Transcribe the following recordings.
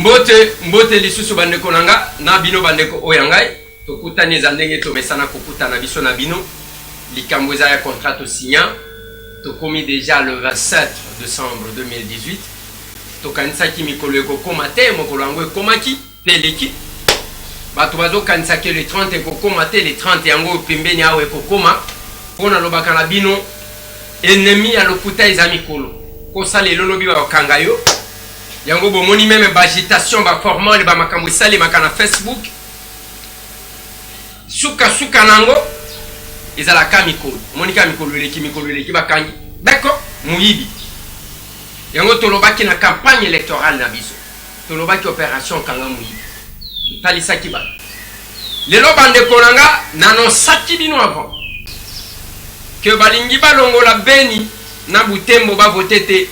mbote lisusu bandeko nanga na bino bandeko oyangai tokutani za ndenge tomesana kokutana biso na bino likambo eza ya contrat to signa tokomi déjà le 27 décembre 2018 tokanisaki mikolo ekokoma te mokolo yango ekomaki te eleki bato bazokanisaki le 30 ekokoma te le 30 yango pembeni awa ekokoma mpona lobaka na bino ennemi ya lokuta eza mikolo kosala elolobi bakanga yo yango bomoni meme bagitation baformale bamakambo esalemaka na Facebook suka nango ezalaka mikolo monika mikolo eleki bakangi d'accord muyibi yango tolobaki na campagne électorale na biso tolobaki opération kanga muyibi totalisaki ba lelo bandeko nanga nanosaki bino avant que balingi balongola Beni na Butembo bavote te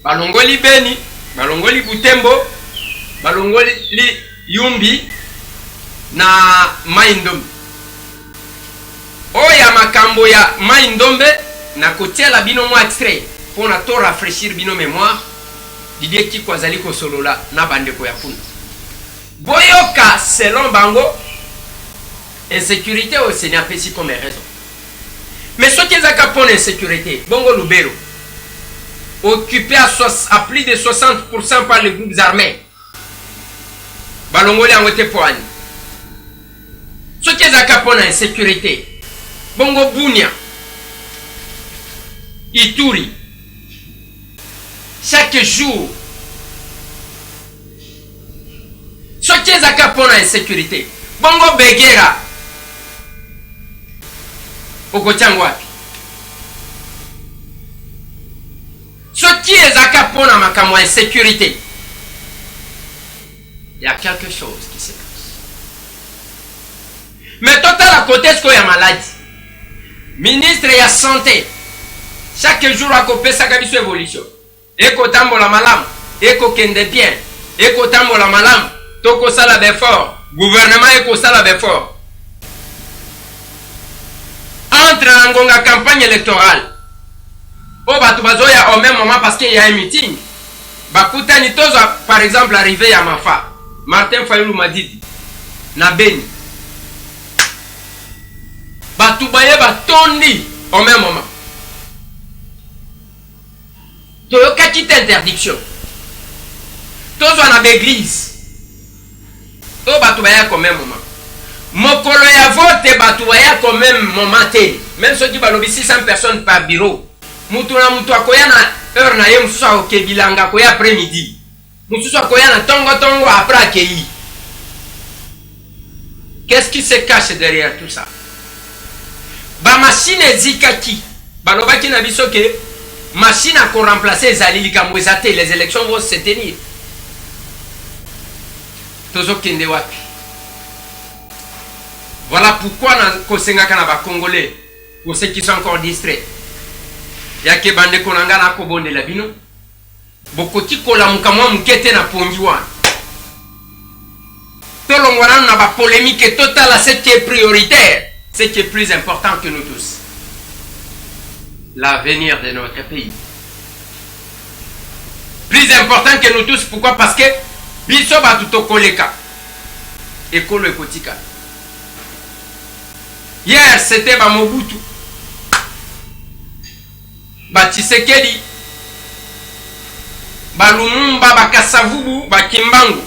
balongoli Beni balongoli Butembo balongoli Yumbi na Mai-Ndombe oya makambo ya Mai-Ndombe na kotiela bino mwa extrait pona to rafraîchir bino mémoire Didier Kiko azali kosolola na bandeko ya kuna boyoka selon bango insécurité au Seigneur pesi comme raison mais ce qui est à pour l'insécurité bongo Lubero occupé à plus de 60% par les groupes armés balongoli angote poani ce qui est à pour l'insécurité bongo Bunia Ituri chaque jour ce qui est à pour l'insécurité bongo Begera Okotiango wapi ce qui est à pour la makambo insécurité il y a quelque chose qui se passe mais total à côté ce qu'il y a maladie ministre de la santé chaque jour à copé sa kabiso évolution eko tambola malam eko kende bien eko tambola malam toko sala befort gouvernement eko sala befort entre la campagne électorale au bato bazoya au même moment parce qu'il y a un meeting bakutani tozo par exemple arrivé à Mafa Martin Fayulu Madidi na Beni bato baye batondi au même moment toyoka quitte interdiction tozo na l'église to bato baye au même moment mokolo ya vote bato baye au même moment te même ceux qui balobi 600 personnes par bureau mutu na mutu akoya na heure na ye mususu akokebilanga koya après midi mususu akoya na tongo après akei. Qu'est-ce qui se cache derrière tout ça? Ba machine ezikaki balobaki na biso ke machine a ko remplacer ezali likambo ezate les élections vont se tenir tozo kende wapi. Voilà pourquoi na kosengaka na ba congolais pour ceux qui sont encore distraits yake bande konanga na ko bonde la bino bokoti kola mukamwa mukete na pongiwa tolongwana na ba polémique totale. Ce qui est prioritaire, ce qui est plus important que nous tous, l'avenir de notre pays, plus important que nous tous. Pourquoi? Parce que biso batuto koleka ekolo ekotika. Hier c'était ba Mobutu, ba Tshisekedi, ba Lumumba, ba Kasavubu, ba Kimbangu.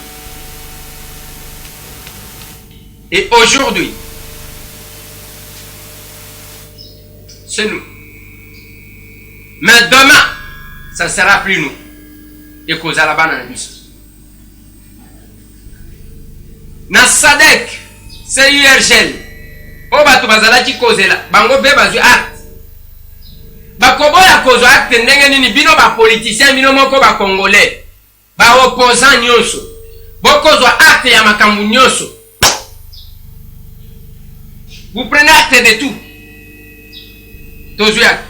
Et aujourd'hui, c'est nous. Mais demain, ça ne sera plus nous. Et cause à la banane. Na Sadek, c'est URGL. O batu bazalaki cause la. Bango be bazu acte. Bakobo ya cause acte ndenge nini bino ba politicien bino moko ba congolais. Ba opposant nyonso. Boko zo acte ya makambu nyonso. Vous prenez acte de tout. Tozuak.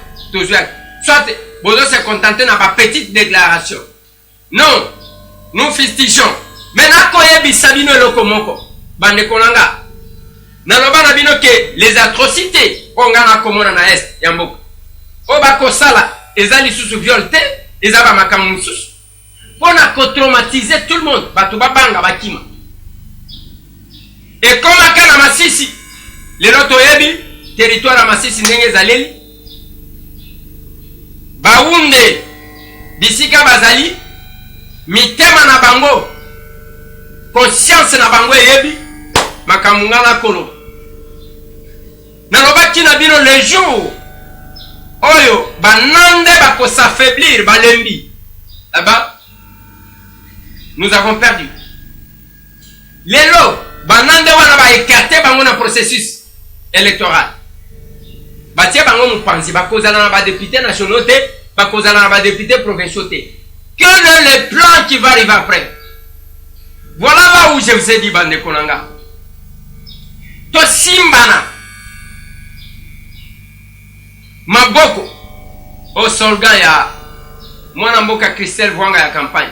Soit vous se contenter dans ma petite déclaration. Non, nous fustigeons. Maintenant, quand il y a Bissabino et Lokomoko, Bande Konanga, Nalobana bino que les atrocités, on a comme on a est, Yambok. Obako Sala, Ezali sous violte, Ezaba Makamunsus. pour traumatiser tout le monde. Batuba banga bakima. Et comme à Kana Masisi, les Lotoyebi, territoire à Masisi ndenge zaleli, Baounde, Bisika Bazali, Mitema na bango, conscience na bango yebi, Makamungana kolo. Nalobaki na bino le jour, Oyo, banande bako s'affaiblir, balembi. Là-bas, nous avons perdu. Lelo, banande wana ba écarté bango na processus électoral. Batie bango mupanzi, bakozala na ba députés nationaux te, bakozala na ba députés provinciaux te. Quel est le plan qui va arriver après? Voilà là où je vous ai dit, bande konanga. To simbana. Maboko. O solga ya mwana mboka Christelle Vwanga ya campagne.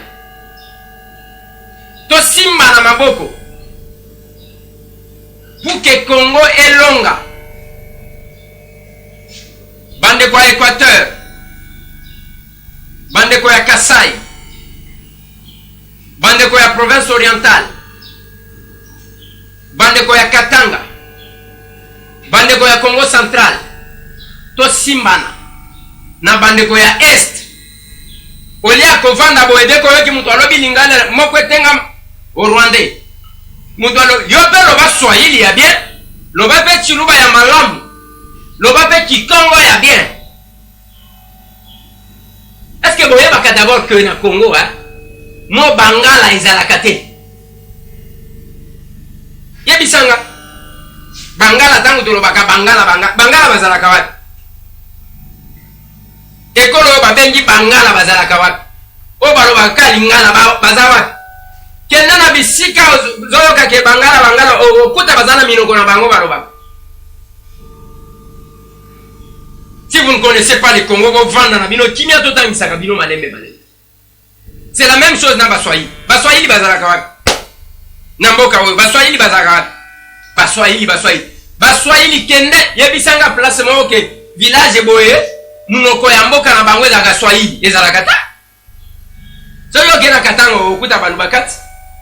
To simbana maboko. Pour que Congo elonga. Bande kwa Équateur. Bande kwa Kasai. Bande kwa province orientale. Bande kwa Katanga. Bande kwa Congo central. To simbana na bande kwa est. Olia kovanda boede ko yoki mutu alobi lingala moko etenga o Rwandais. Mutu alo yope loba Swahili ya bien, loba pe chiluba ya malamu, loba pe Kikongo ya bien. Est-ce que boye baka d'abord que na Congo mo bangala ezalaka te. Yebisanga bangala tangu tolobaka bangala bazalaka wapi? Ekolo babengi bangala bazalaka wapi? O balobaka lingala bazawa. Kenda na bisika zoyoka ke bangala okuta bazana minoko na bango baloba. Si vous ne connaissez pas le Congo, vous vendez na bino kimia totangisa bino malembe malembe. C'est la même chose na Baswahili. Baswahili bazalaka wapi? Na mboka oyo Baswahili bazalaka wapi? Baswahili kende yebisanga place moko ke village boye munoko ya mboka na bango ezalaka Swahili ezalaka ta. So yo kena Katanga okuta bantu bakati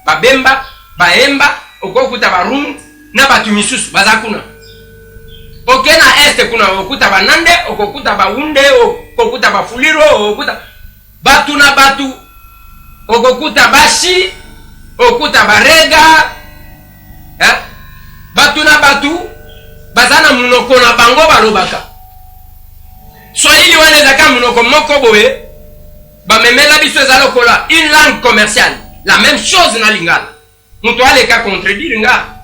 babemba baemba okokuta barund na batu misusu bazakuna. Okena este kuna okuta banande okokuta baunde okokuta bafuliro okuta batu na batu okokuta bashi okuta barega batu na batu bazana munoko na bango balobaka. Swahili wana ezaka munoko moko boye bamemela biso ezalokola une langue commerciale. La même chose na lingala. Mutu aleka contredire nga.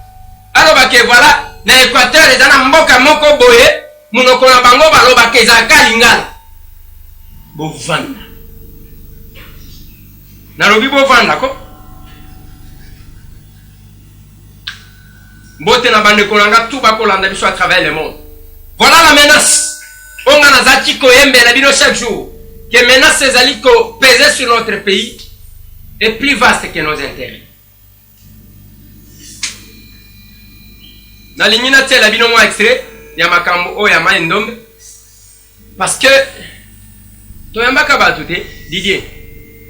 Alors que voilà, na Équateur ezana mboka moko boye munoko na bango balobaka ezaka lingala. Bovanda. Na lobi bovanda ko. Mbote na bande kolanga tout bakolanda biso à travers le monde. Voilà la menace. On a nazaki koyembe la bino chaque jour. Que menace ezali ko peser sur notre pays est plus vaste que nos intérêts. Na lingina tela bino mwa extrait ya makambo o ya Mai-Ndombe parce que toyambaka batu te Didier.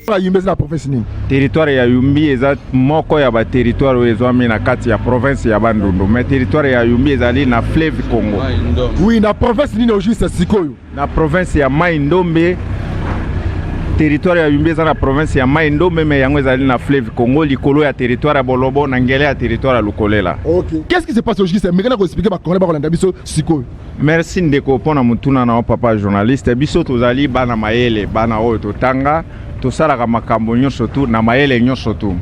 La Yumbi na province ni. Territoire ya Yumbi eza moko ya ba territoire ezwami na kati ya province ya Bandundu, mais territoire ya Yumbi ezali na fleuve Congo. Oui, na province ni no juste sikoyo. Na province ya Mai-Ndombe territoire ya Yumbi eza na province ya Mai-Ndombe mais yango ezali na fleuve Congo likolo ya territoire ya Bolobo na ngele ya territoire ya Lukolela. OK. Qu'est-ce qui se passe aujourd'hui? Mais kana ko expliquer ba Congolais ba kolanda biso sikoyo. Merci ndeko pona mutuna na papa journaliste biso tozali bana mayele bana oyo totanga tosalaka makambo nyonso tu na mayele nyonso tu.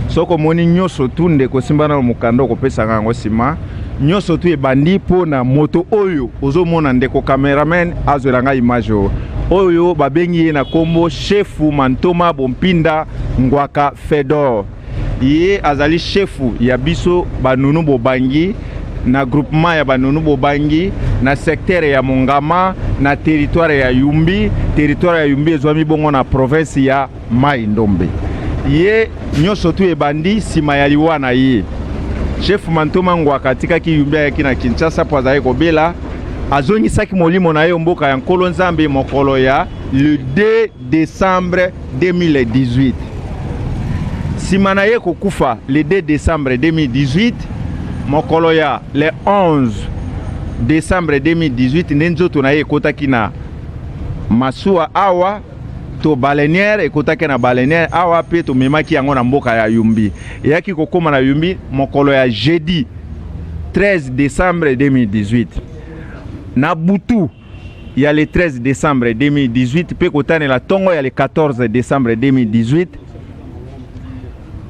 Soko moni nyonso tu ndeko simba na mukando kopesa ngango sima nyonso tu ebandi po na moto oyo ozomona ndeko cameraman azolanga image oyo babengi na kombo chefu Mantoma Bompinda Ngwaka Fedor. Ye azali chefu ya biso banunu bobangi na groupement ya banunu bobangi na secteur ya Mongama na territoire ya Yumbi. Territoire ya Yumbi ezwami bongo na province ya Mai-Ndombe. Ye nyonso tu ebandi sima ya liwa na ye. Chef Mantoma Ngwaka atikaki Yumbi yaki na Kinshasa po azali kobela azongisaki molimo na ye mboka ya Nkolo Nzambe mokolo ya le 2 décembre 2018. simana ye kokufa le 2 décembre 2018 mokolo ya le 11 décembre 2018 ndenzoto na ye ekotaki na masuwa awa to baleinière ekotaki na baleinière awa pe to memaki yango na mboka ya Yumbi eyaki kokoma na Yumbi mokolo ya jeudi 13 décembre 2018 na butu ya le 13 décembre 2018 pe kotane la tongo ya le 14 décembre 2018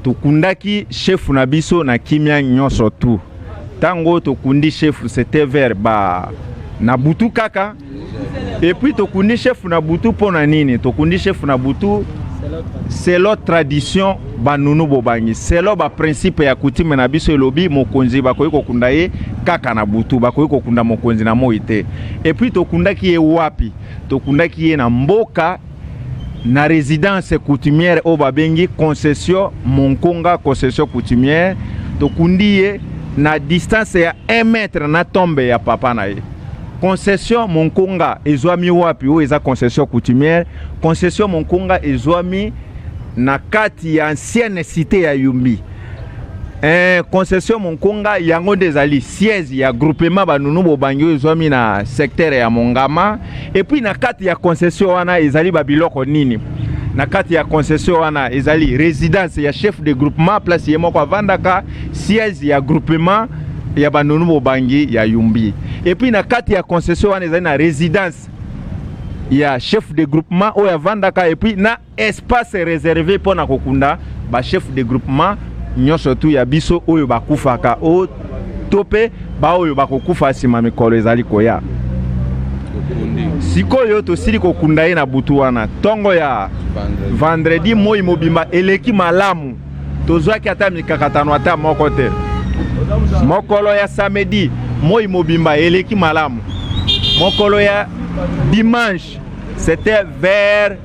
tokundaki chef na biso na kimia nyonso tu tango tokundi chef c'était vers ba na butu kaka et puis tokundi chef na butu pona nini tokundi chef na butu c'est l'autre tradition banunu bobangi c'est l'autre ba principe ya coutume na biso elobi mokonzi bakoyi kokunda ye kaka na butu bakoyi kokunda mokonzi na moite et puis tokundaki ye wapi tokundaki ye na mboka na résidence coutumière o babengi concession Monkonga concession coutumière tokundi ye na distance ya 1 mètre na tombe ya papa na ye concession Monkonga ezwami wapi o eza concession coutumière concession Monkonga ezwami na kati ya ancienne cité ya Yumbi concession Monkonga yango dezali siège ya groupement banunu bobangi ezwami na secteur ya Mongama et puis na kati ya concession wana ezali babiloko nini na kati ya concession wana ezali résidence ya chef de groupement place yemo kwa vandaka siège ya groupement ya banunu bobangi ya Yumbi et puis na kati ya concession wana ezali na résidence ya chef de groupement o ya vandaka et puis na espace réservé pour na kokunda ba chef de groupement nyonso tu ya biso oyo bakufaka o tope ba oyo bakokufa sima mikolo ezali koya sikoyo tosili kokunda ye na butu wana tongo ya vendredi moi mobimba eleki malamu tozwaki ata mikakatano ata moko te mokolo ya samedi moi mobimba eleki malamu mokolo ya dimanche c'était vers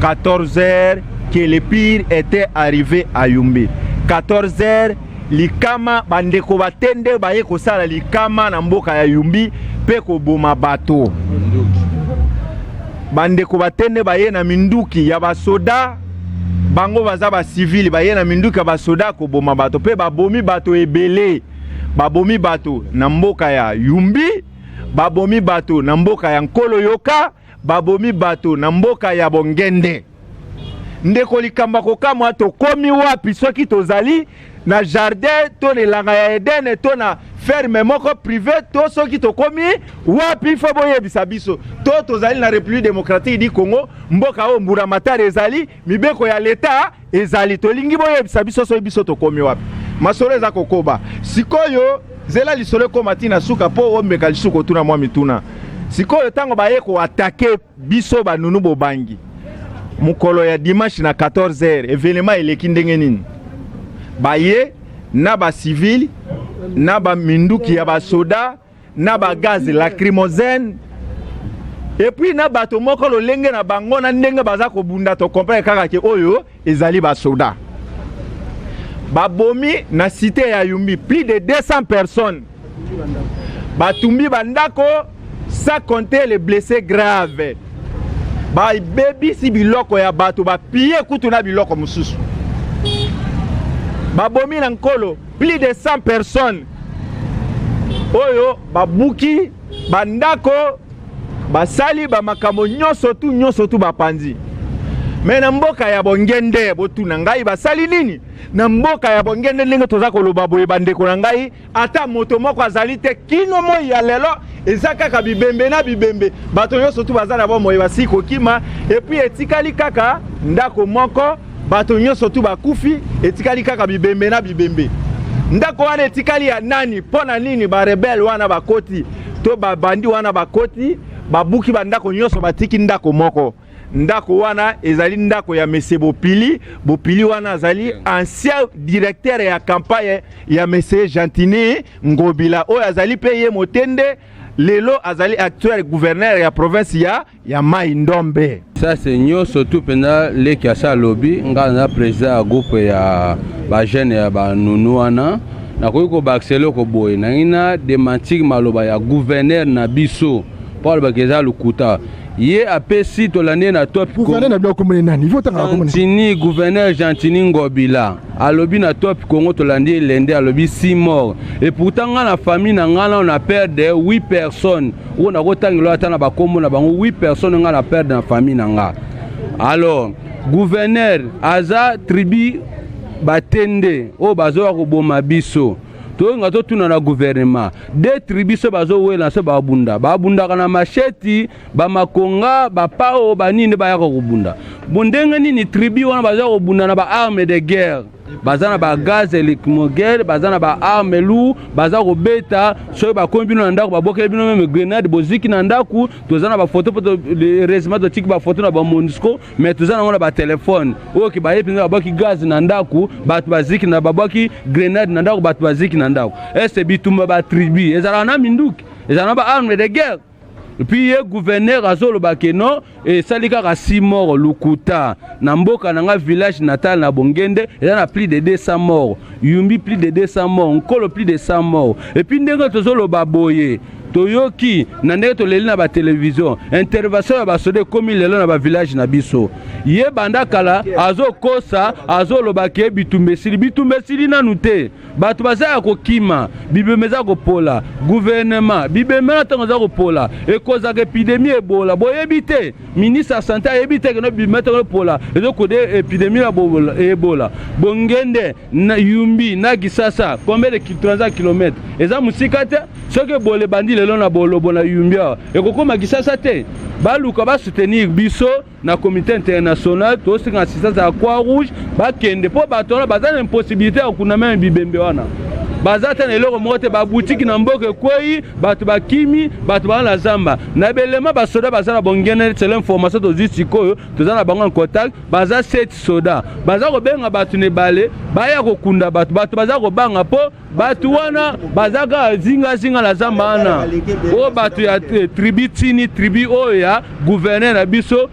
14h que le pire était arrivé à Yumbi 14h likama bandeko batende baye kosala likama na mboka ya Yumbi pe koboma bato bandeko batende baye na minduki ya basoda bango baza ba civil baye na minduki ya basoda koboma bato pe babomi bato ebele babomi bato na mboka ya Yumbi babomi bato na mboka ya Nkolo Yoka babomi bato na mboka ya Bongende ndeko likamba kokamwa to komi wapi soki tozali na jardin to ne langa ya Eden to na ferme moko privé to soki to komi wapi fo boyebisa biso to tozali na République démocratique du Congo mboka o mbura matari ezali mibeko ya leta ezali to lingi boyebisa biso so biso to komi wapi masolo eza kokoba sikoyo zela lisolo ko matina suka po o mbeka lisuko tuna mwa mituna sikoyo tango baye ko attaquer biso banunu bobangi mukolo ya dimanche na 14h événement eleki ndenge nini baye na ba civil na ba minduki ya ba soda na ba gaz lacrymogène et puis na bato moko lolenge na bango na ndenge baza ko bunda to comprendre kaka ke oyo ezali ba soda babomi na cité ya Yumbi plus de 200 personnes batumbi bandako sans compter les blessés graves ba baby si biloko ya bato ba piller kutu na biloko mususu babomi na Nkolo plus de 100 personnes oyo babuki bandako basali ba makambo nyonso tu bapanzi mais na mboka ya Bongende botuna ngai basali nini na mboka ya Bongende ndenge toza koloba boye bandeko na ngai ata moto moko azali te kino moi ya lelo ezaka ka bibembe na bibembe bato nyonso tu bazala bo moye basi kokima et puis etikali kaka ndako moko bato nyonso tu bakufi etikali kaka bibembe na bibembe ndako wana etikali ya nani pona nini ba rebel wana bakoti to babandi wana bakoti babuki bandako nyonso batiki ndako moko ndako wana ezali ndako ya Monsieur Bopili wana azali ancien directeur ya campagne ya Monsieur Gentini Ngobila oyo azali peye motende lelo azali actuel gouverneur ya province ya Mai Ndombe. Ça c'est nyonso tout pena leki asa lobby nga na président ya groupe ya ba jeune ya ba nunu wana na ko ba accélérer ko boye na ina démentir maloba ya gouverneur na biso Paul Bakeza Lukuta ye apesi tolandi na top gouverneur na biloko komone nani faut tanga komone Gentini gouverneur Gentini Ngobila alobi na top Congo tolandi lende alobi 6 morts et pourtant na famille na ngana on a perdu 8 personnes on a kotangelo ata na bakombo na bango 8 personnes ngana perdre na famille na nga. Alors gouverneur aza tribu batende o bazo ko boma biso to nga to tuna na gouvernement de tribus bazo wela se babunda kana macheti ba makonga ba pao banini ba yako kubunda bundenga nini tribu wana bazo kubunda na ba arme de guerre bazana ba gaz électromobile bazana ba arme lou baza ko beta so ba kombino na ndako ba boke bino même grenade boziki na ndako tozana ba photo récemment to tiki ba photo na ba MONUSCO mais tozana ngona ba téléphone o ki ba yepinga ba boki gaz na ndako batu baziki na ba boki grenade na ndako batu baziki na ndako ese bitumba ba tribu ezala na minduki ezala ba arme de guerre. Puis le gouverneur azolo bakeno et salika ka 6 morts lukuta na mboka na village natal na Bongende il y a plus de 200 morts Yumbi plus de 200 morts Nkolo plus de 100 morts et puis ndenge tozolo baboye toyoki na ndenge toleli na ba télévision intervention ya basode komi lelo na ba village na biso ye banda kala azokosa azolo bake bitumbesili nanu te batu bazaya kokima bibemeza kopola gouvernement bibemela tango za kopola ekoza ke épidémie ebola boyebi te ministre santé yebi te no bimeta kopola ezokode épidémie la ebola Bongende na Yumbi na Gisasa combien de 300 km eza musika te soki bole bandi lelo na bolobo na Yumbi ekokoma Gisasa te baluka ba soutenir biso na comité international to singa assistance à Croix-Rouge bakende po batona bazana impossibilité ya kuna même bibembe wana bazata eloko mote ba boutique na mboke kwei batu bakimi batu bana zamba na belema ba soda bazana Bongene c'est l'information to zisikoyo tozana bango en contact baza 7 soda baza ko benga batu ne bale baya ko kunda batu baza ko banga po batu wana bazaga zinga la zamba ana o batu ya tribu tini tribu oya gouverneur na biso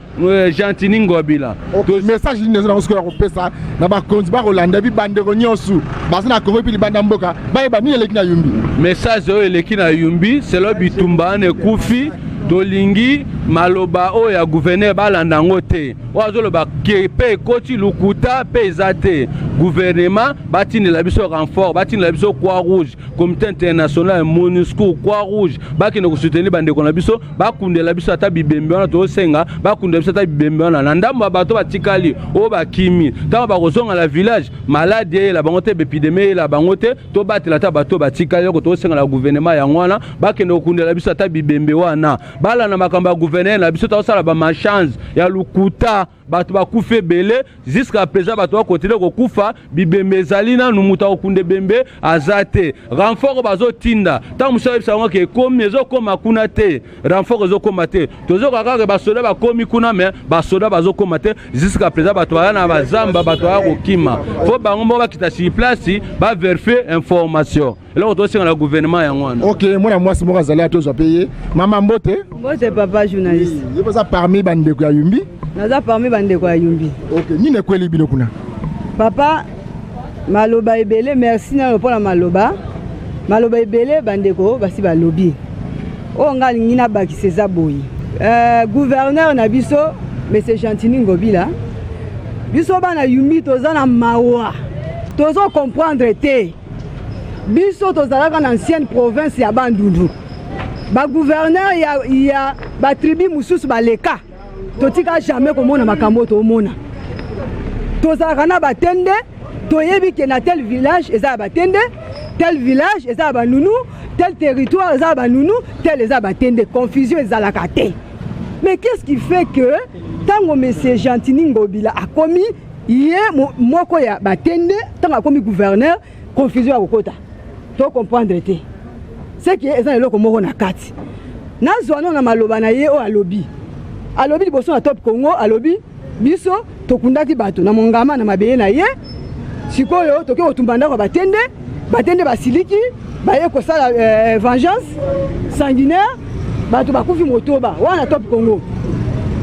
Gentini Ngobila to message ni nezana ko pesa na ba konti ba Rolanda bi bande ko nyosu bazana ko pi banda mboka ba ni eleki na Yumbi message o eleki na Yumbi c'est lo bitumba ne kufi tolingi maloba o ya gouverneur balanda ngote wazolo ba kepe koti lukuta pezate gouvernement batini la biso renfort batini la biso Croix-Rouge comité international MONUSCO Croix-Rouge bakine ko soutenir bande ko na biso bakunde la biso ata bibembe wana to senga bakunde biso ata bibembe wana na ndambo bato batikali o bakimi tango ba kozonga la village malade la bangote épidémie la bangote to batela ata bato batikali ko to senga la gouvernement ya ngwana bakine ko kunde la biso ata bibembe wana bala na makamba gouverneur na biso ta sala ba machance ya lukuta batu bakufe bele jusqu'à présent batu ba continuer ko kufa bibembe zalina numuta okunde bembe azate renfort bazo tinda ta musabe sango ke komi ezo koma kuna te renfort ezo koma te tozo kaka ba soda ba komi kuna me ba soda bazo koma te jusqu'à présent batu na bazamba batu ba kokima fo bango mo ba kita sur place ba vérifier information là on doit sur le gouvernement ya ngwana. OK moi moi c'est moi azali atozo payer mama mbote moi c'est papa journaliste je vous a parmi bande ko Yumbi naza parmi bande ko Yumbi. OK nini kweli bino kuna papa maloba ebele merci na pona maloba ebele bande ko basi balobi o ngali ngina baki seza boyi gouverneur na biso monsieur Gentini Ngobila biso bana Yumbi tozana mawa tozo comprendre te biso tozalaka na ancienne province ya Bandundu ba gouverneur ya ba tribu mususu baleka totika jamais komona makambo to mona tozalaka na batende toyebi ke na tel village eza batende tel village eza ba nunu tel territoire eza ba nunu tel eza batende confusion ezalaka te. Mais qu'est-ce qui fait que tango monsieur Gentini Ngobila a commis ye moko ya batende tango a commis gouverneur confusion akokota to comprendre te c'est que eza eloko moko na kati na zwana na maloba na ye o alobi liboso na top Congo alobi biso tokundaki bato na mongama na mabeye na ye sikoyo toke otumbanda ko batende basiliki baye ko sala vengeance sanguinaire bato bakufi motoba wana top Congo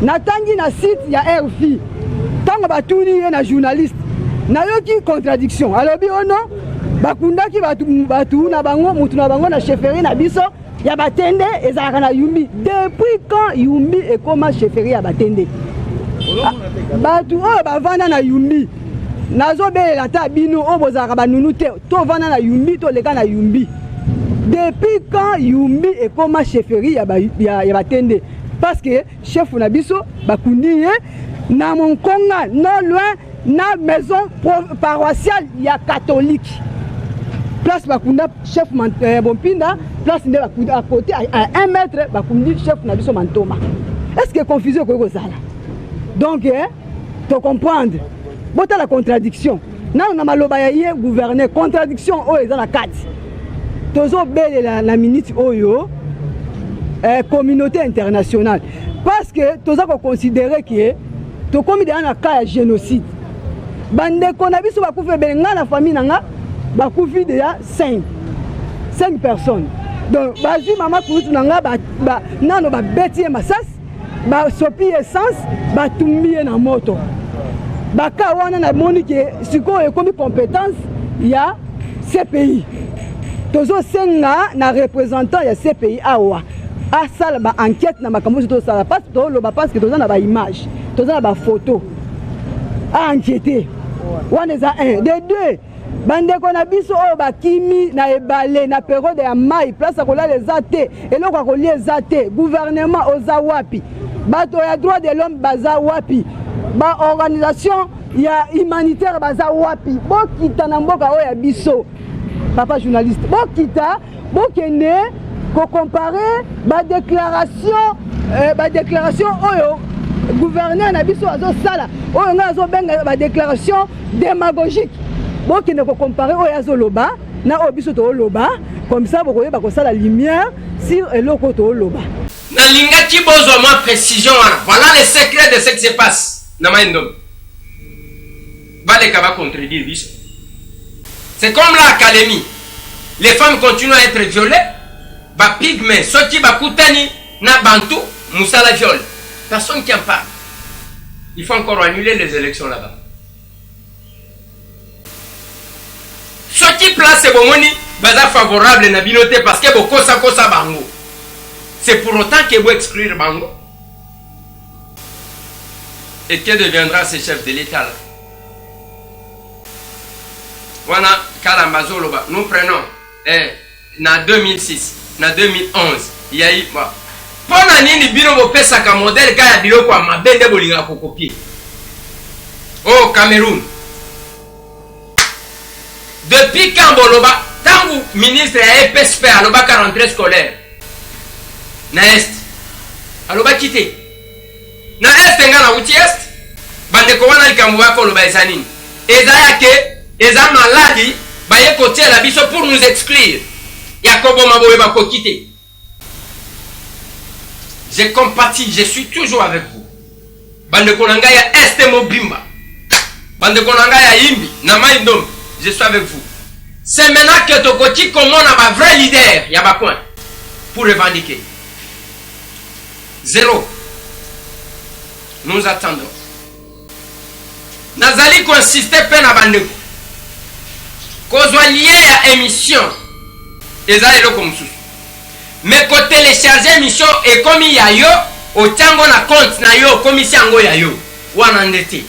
na tangi na site ya RFI tango batuni ye na journaliste na yoki contradiction alobi ono bakundaki batu na bango mutu na bango na chefferie na biso ya batende ezalaka na Yumbi. Depuis quand Yumbi ekoma chefferie ya batende? Batu oyo bavanda na Yumbi nazobelela ta bino oyo bozalaka banunu te tovanda na Yumbi toleka na Yumbi. Depuis quand Yumbi ekoma chefferie ya batende? Parce que chef na biso bakundi ye na Monkonga non loin na maison paroissiale ya catholique. Place bakunda chef Bompinda, place nde bakunda à côté à 1 mètre bakundi chef na biso Mantoma. Est-ce que confusion ko kozala? Donc tu comprendre. Bota la contradiction. Na maloba ya ye gouverner contradiction o eza na kati. Tozo bele la minute oyo communauté internationale parce que toza ko considérer que to komi dans un cas de génocide. Bande ko na biso bakufa belenga na famille nanga bakufi déjà 5 personnes. Donc bazi mama kutu nanga ba nano ba beti masas ba sopi essence ba tumbi na moto. Baka wana na moni ke siko ekomi compétence ya CPI. Tozo senga na représentant ya CPI awa. Asala ba enquête na makambo to sala parce que lo ba parce que toza na ba image, toza na ba photo. A enquêter. Wana za 1 de 2. Bande ko na biso o ba kimi na ebale na période ya mai place ko la les até eloko ko les até gouvernement oza wapi. Bato ya droit de l'homme baza wapi. Ba organisation ya humanitaire baza wapi. Bo kita na mboka o ya biso. Papa journaliste. Bo kita bo kene ko comparer ba déclaration oyo gouverneur na biso azo sala oyo nga azo benga ba déclaration démagogique. Bo kene ko comparer oyo azo loba na oyo biso to loba comme ça bo koyeba ko sala lumière sur eloko to loba. Na linga ki bozo ma précision voilà les secrets de ce qui se passe na maindom. Bale kaba contredire biso. C'est comme l'académie. Les femmes continuent à être violées. Ba pygmée, soti ba kutani na bantu, musala viol. Personne qui en parle. Il faut encore annuler les élections là-bas. Soti place bomoni baza favorable na binote parce que boko sa kosa bango. C'est pour autant que vous exclure bango. Et que deviendra ce chef de l'État là? Voilà, Kalambazoloba, nous prenons en 2006, en 2011, il y a eu. Pendant nini bino bo pesa ka modèle ka ya biloko ma bende bolinga ko copier. Au Cameroun. Depuis quand Boloba, tant que ministre a EPSP à l'oba 43 scolaire. Na est. Aloba quitté. Na est ngana uti est. Bande ko wana likamwa ko loba esanini. Ezaya ke eza maladi ba ye côté la biso pour nous exclure. Yakobo maboye ba ko quitter. Je compatis, je suis toujours avec vous. Bande konanga ya este mobimba. Bande konanga ya imbi na maindom, je suis avec vous. C'est maintenant que Tokoti comment on a ma vrai leader, ya ba point pour revendiquer. 0. Nous attendons. Nazali ko insister pe na bande ko. Kozwa lié à émission. Ezali loko mususu. Mais quand télécharger émission et comme il y a yo, autant qu'on a compte na yo, comme ici en go ya yo, ou en endetté.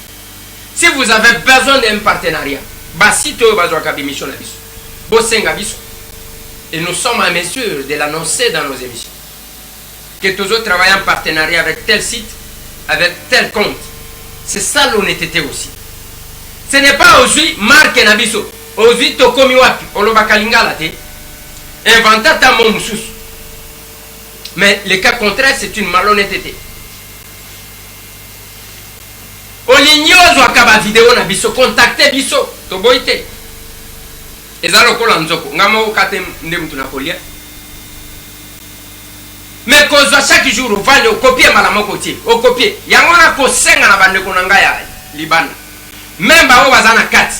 Si vous avez besoin d'un partenariat, bah si tu as besoin d'émission la biso, bosenga biso. Et nous sommes à mesure de l'annoncer dans nos émissions. Que tous autres travaillent en partenariat avec tel site, avec tel compte. C'est ça l'honnêteté aussi. Ce n'est pas aujourd'hui marque na biso, aujourd'hui tokomi wapi, olobakalinga la te, inventa ta mon mususu. Mais le cas contraire, c'est une malhonnêteté. Olinyozo akaba vidéo na biso, contactez biso, toboite. Ezalo kola nzoko, ngamo kate ndemtu na kolia. Mais kozwa chaque jour ovali okopie malamoko tie, okopie. Yango na kosenga na bande konanga ya Liban. Même ba o bazana kati.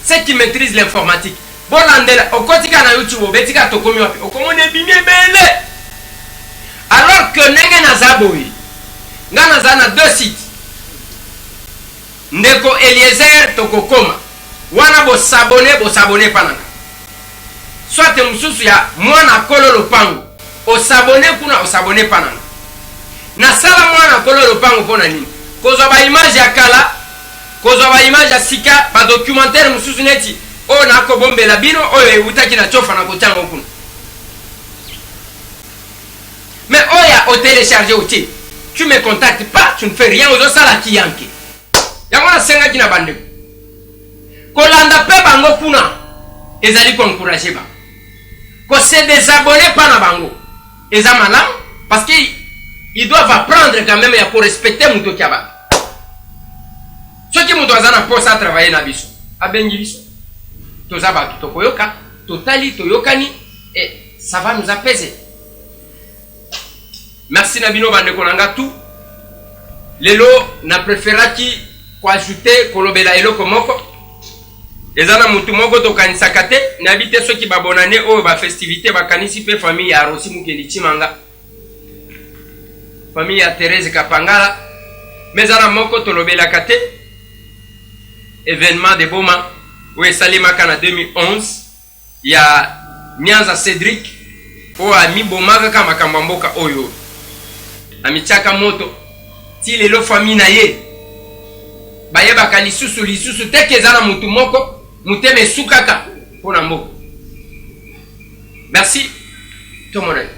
Ceux qui maîtrisent l'informatique. Bolandela, okotika na YouTube, betika tokomi wapi. Okomone bimie bele. Alors que nenge nazaboui, nga na 2 sites. Ndeko Eliezer tokokoma. Wana bo sabone pananga. Soit mususu ya mwana kololo pango. osabone kuna osabone pana na sala mwana kolo lopango pona nini kozwa ba image ya kala kozwa ba image ya sika ba documentaire mususu neti o na ko bombela bino oyo utaki na chofa na kotango kuna mais oya o télécharger outil tu me contactes pas tu ne fais rien aux sala kiyanke yango na senga kina bande kolanda pe bango kuna ezali ko encourager ba ko se désabonner pas na bango eza malam parce que ils doivent apprendre quand même pour respecter muto kiaba ceux qui muto azana pour ça travailler na biso abengi biso tozaba tutokoyoka totali toyokani et ça va nous apaiser. Merci Nabino bandeko nanga tout lelo na préféraki ko ajouter kolobela eloko moko ezana mutu moko tokanisaka te nabite soki babonane oyo ba festivité bakanisi pe famille ya Rosi Mukeli Chimanga famille ya Thérèse Kapangala mezana moko tolobelaka te événement de Boma oyo esalemaka na 2011 ya Nyanza Cédric oyo amibomaka ka makambo mboka oyo amichaka moto ti lelo famille na ye bayebaka lisusu teke ezana mutu moko muteme sukaka pona moko. Merci tout le monde.